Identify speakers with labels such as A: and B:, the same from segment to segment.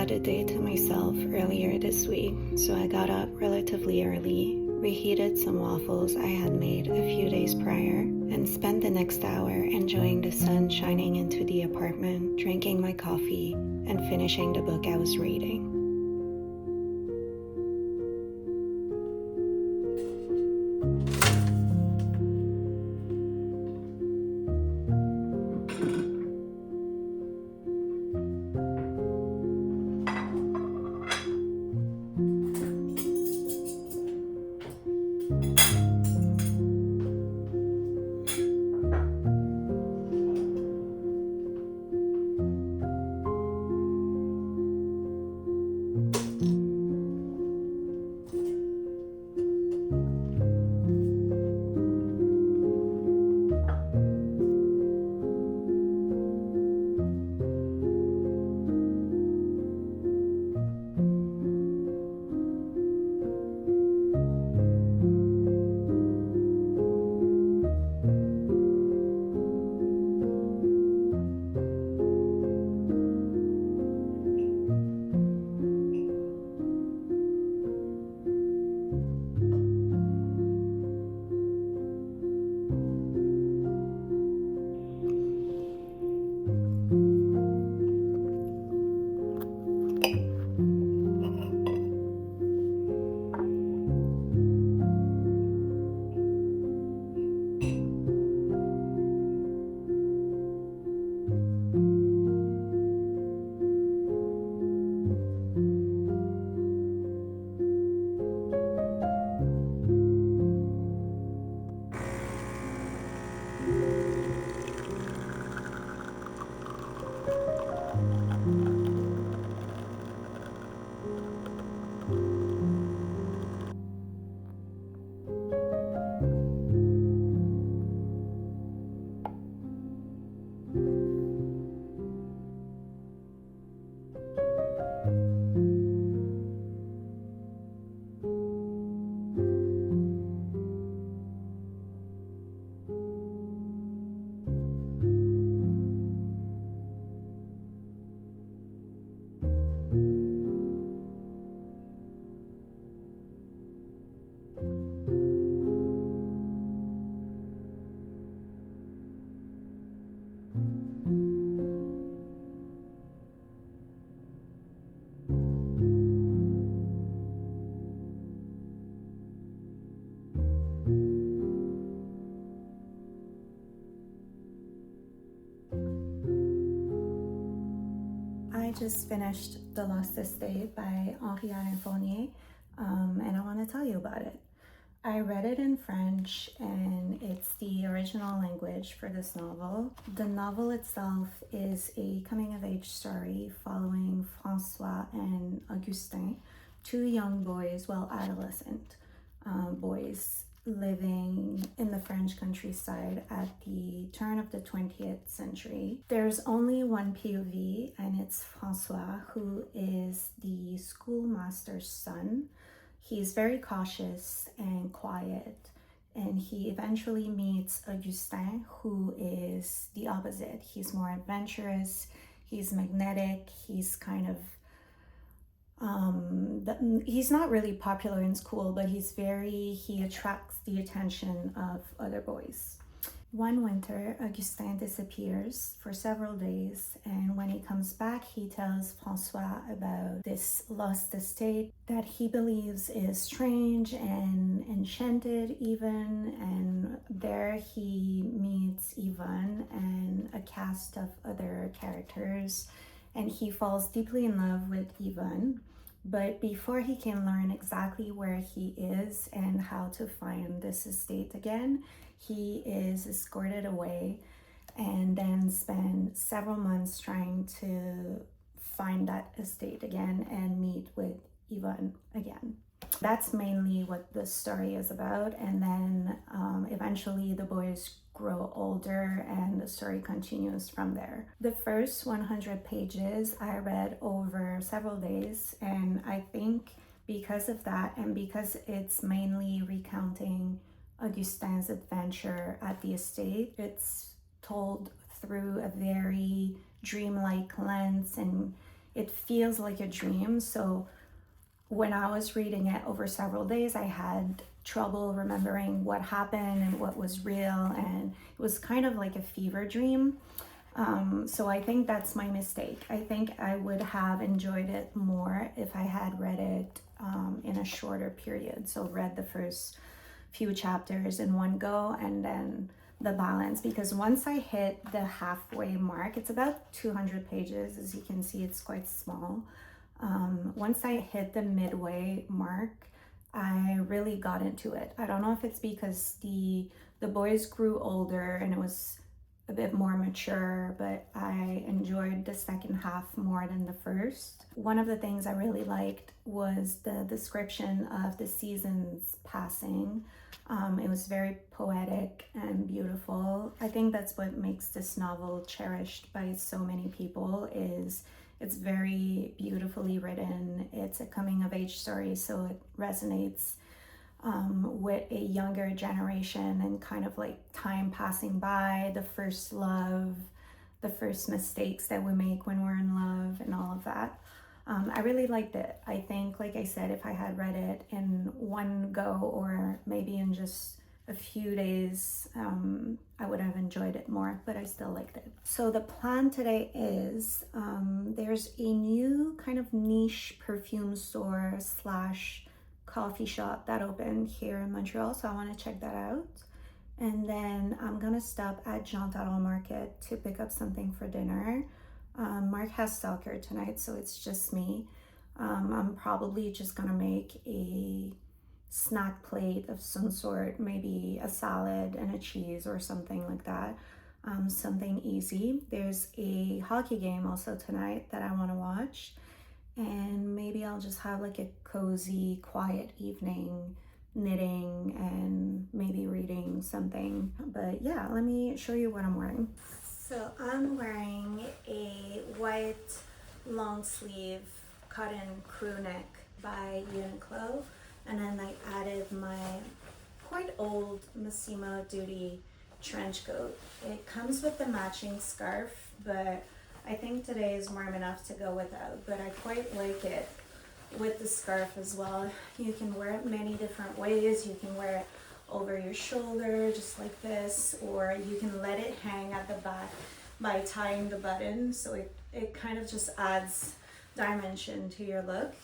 A: had a day to myself earlier this week, so I got up relatively early, reheated some waffles I had made a few days prior, and spent the next hour enjoying the sun shining into the apartment, drinking my coffee, and finishing the book I was reading. I just finished The Lost Estate by Henri Fournier, and I want to tell you about it. I read it in French, and it's the original language for this novel. The novel itself is a coming-of-age story following François and Augustin, two young boys, adolescent boys, living in the French countryside at the turn of the 20th century. There's only one POV, and it's François, who is the schoolmaster's son. He's very cautious and quiet, and he eventually meets Augustin, who is the opposite. He's more adventurous, he's magnetic, he's kind of he's not really popular in school, but he attracts the attention of other boys. One winter, Augustin disappears for several days, and when he comes back, he tells François about this lost estate that he believes is strange and enchanted even, and there he meets Yvonne and a cast of other characters, and he falls deeply in love with Yvonne. But before he can learn exactly where he is and how to find this estate again, he is escorted away and then spend several months trying to find that estate again and meet with Yvonne again. That's mainly what the story is about, and then eventually the boys grow older and the story continues from there. The first 100 pages I read over several days, and I think because of that, and because it's mainly recounting Augustin's adventure at the estate, it's told through a very dreamlike lens, and it feels like a dream. So when I was reading it over several days, I had trouble remembering what happened and what was real, and it was kind of like a fever dream. So I think that's my mistake. I think I would have enjoyed it more if I had read it in a shorter period. So read the first few chapters in one go and then the balance, because once I hit the halfway mark, it's about 200 pages. As you can see, it's quite small. Once I hit the midway mark, I really got into it. I don't know if it's because the boys grew older and it was a bit more mature, but I enjoyed the second half more than the first. One of the things I really liked was the description of the seasons passing. It was very poetic and beautiful. I think that's what makes this novel cherished by so many people, is it's very beautifully written. It's a coming of age story, so it resonates with a younger generation, and kind of like time passing by, the first love, the first mistakes that we make when we're in love, and all of that. I really liked it. I think, like I said, if I had read it in one go or maybe in just a few days, I would have enjoyed it more, but I still liked it. So the plan today is there's a new kind of niche perfume store slash coffee shop that opened here in Montreal, so I want to check that out. And then I'm gonna stop at Jean Talon Market to pick up something for dinner. Mark has soccer tonight, so it's just me. I'm probably just gonna make a snack plate of some sort, maybe a salad and a cheese or something like that. Something easy. There's a hockey game also tonight that I want to watch, and maybe I'll just have like a cozy, quiet evening, knitting and maybe reading something. But yeah, let me show you what I'm wearing. So I'm wearing a white long sleeve cotton crew neck by Uniqlo, and then I added my quite old Massimo Duty trench coat. It comes with the matching scarf, but I think today is warm enough to go without, but I quite like it with the scarf as well. You can wear it many different ways. You can wear it over your shoulder just like this, or you can let it hang at the back by tying the button, so it kind of just adds dimension to your look.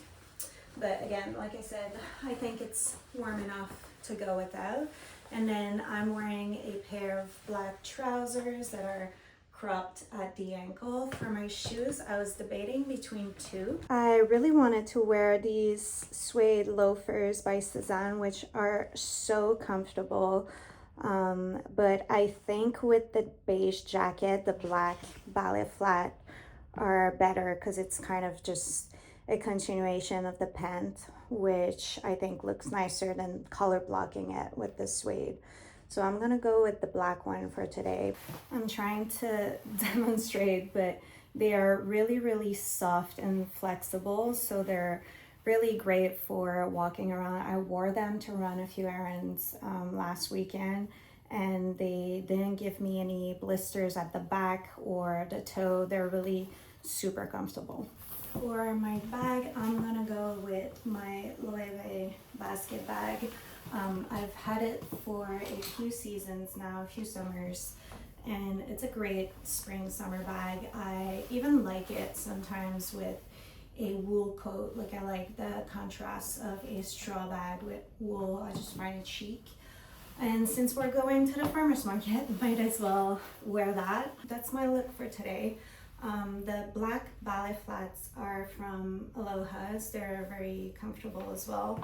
A: But again, like I said, I think it's warm enough to go without. And then I'm wearing a pair of black trousers that are cropped at the ankle. For my shoes, I was debating between two. I really wanted to wear these suede loafers by Cezanne, which are so comfortable. But I think with the beige jacket, the black ballet flat are better because it's kind of just a continuation of the pant, which I think looks nicer than color blocking it with the suede. So I'm gonna go with the black one for today. I'm trying to demonstrate, but they are really, really soft and flexible. So they're really great for walking around. I wore them to run a few errands last weekend, and they didn't give me any blisters at the back or the toe. They're really super comfortable. For my bag, I'm gonna go with my Loewe basket bag. I've had it for a few seasons now, a few summers, and it's a great spring summer bag. I even like it sometimes with a wool coat. Like, I like the contrast of a straw bag with wool. I just find it chic. And since we're going to the farmer's market, might as well wear that. That's my look for today. The black ballet flats are from Aloha's. They're very comfortable as well.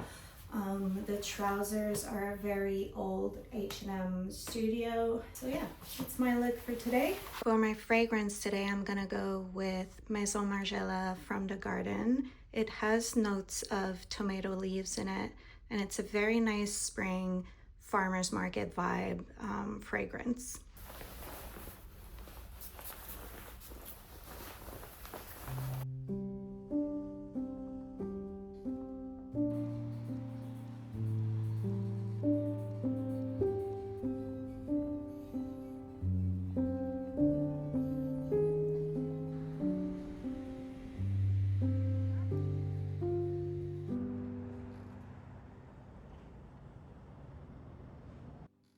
A: The trousers are very old H&M Studio. So yeah, that's my look for today. For my fragrance today, I'm gonna go with Maison Margiela from the garden. It has notes of tomato leaves in it, and it's a very nice spring farmer's market vibe fragrance.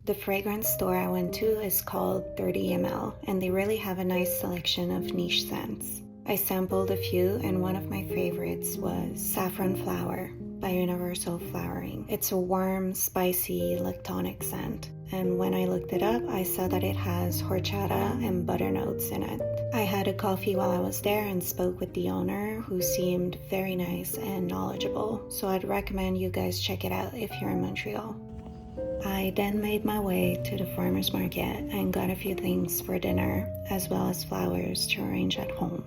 A: The fragrance store I went to is called 30ml, and they really have a nice selection of niche scents. I sampled a few, and one of my favorites was Saffron Flower by Universal Flowering. It's a warm, spicy, lactonic scent, and when I looked it up, I saw that it has horchata and butter notes in it. I had a coffee while I was there and spoke with the owner, who seemed very nice and knowledgeable, so I'd recommend you guys check it out if you're in Montreal. I then made my way to the farmer's market and got a few things for dinner, as well as flowers to arrange at home.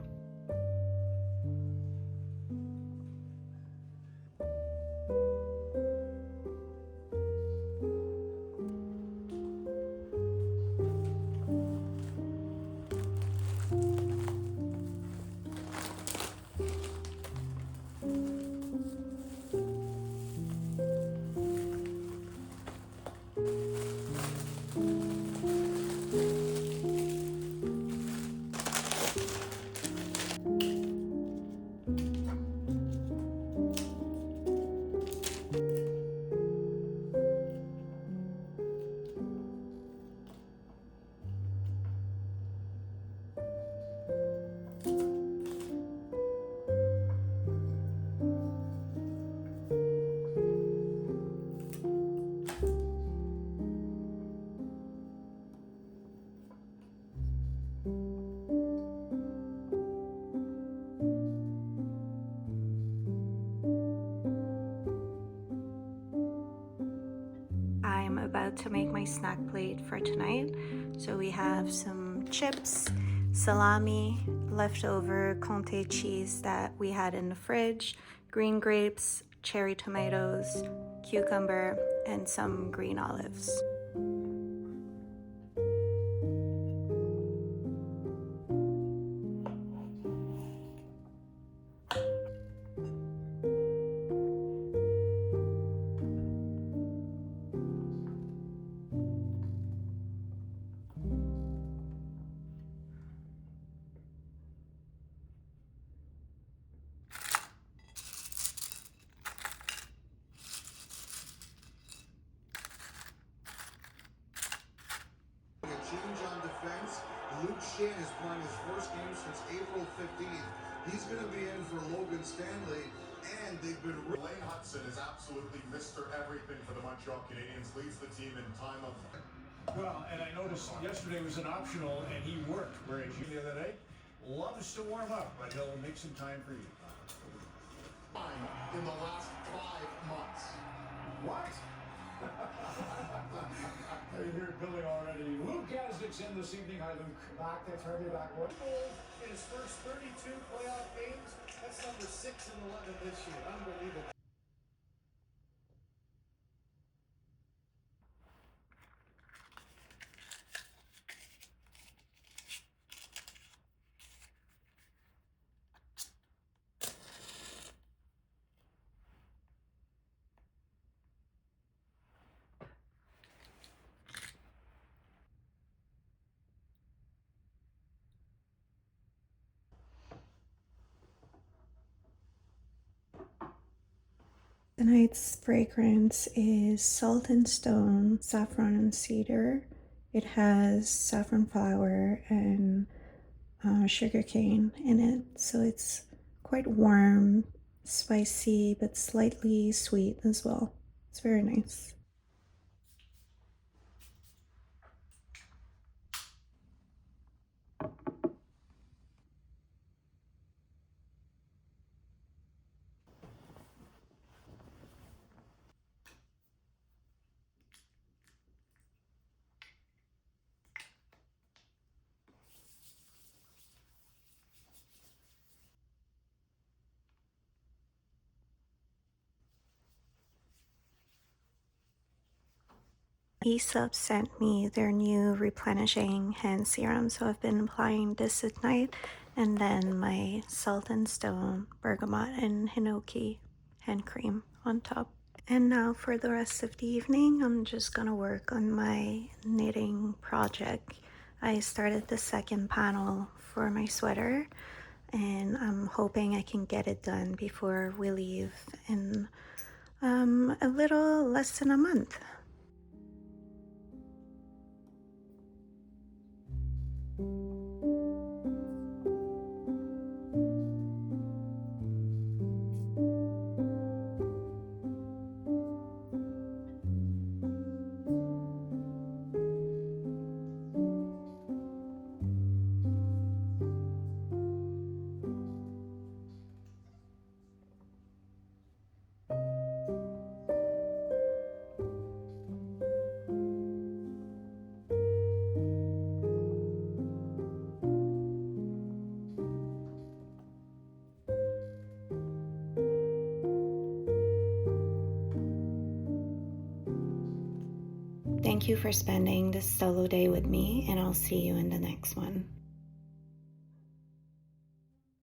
A: I'm about to make my snack plate for tonight. So we have some chips, salami, leftover Comté cheese that we had in the fridge, green grapes, cherry tomatoes, cucumber, and some green olives.
B: Change on defense. Luke Shin is playing his first game since April 15th. He's going to be in for Logan Stanley, and they've been...
C: Lane Hudson is absolutely Mr. Everything for the Montreal Canadiens, leads the team in time of...
D: Well, and I noticed yesterday was an optional, and he worked, whereas you the other day loves to warm up, but he'll make some time for you.
C: In the last 5 months.
D: What? I hear it building already. Luke Gazdick's in this evening. Hi, Luke.
E: Back, thanks for having me back. One
F: goal in his first 32 playoff games. That's number 6 and 11 this year. Unbelievable.
A: Tonight's fragrance is Salt and Stone Saffron and Cedar. It has saffron flower and sugar cane in it, so it's quite warm, spicy, but slightly sweet as well. It's very nice. Aesop sent me their new replenishing hand serum, so I've been applying this at night, and then my Salt and Stone bergamot and hinoki hand cream on top. And now for the rest of the evening, I'm just gonna work on my knitting project. I started the second panel for my sweater, and I'm hoping I can get it done before we leave in a little less than a month. Thank you for spending this solo day with me, and I'll see you in the next one.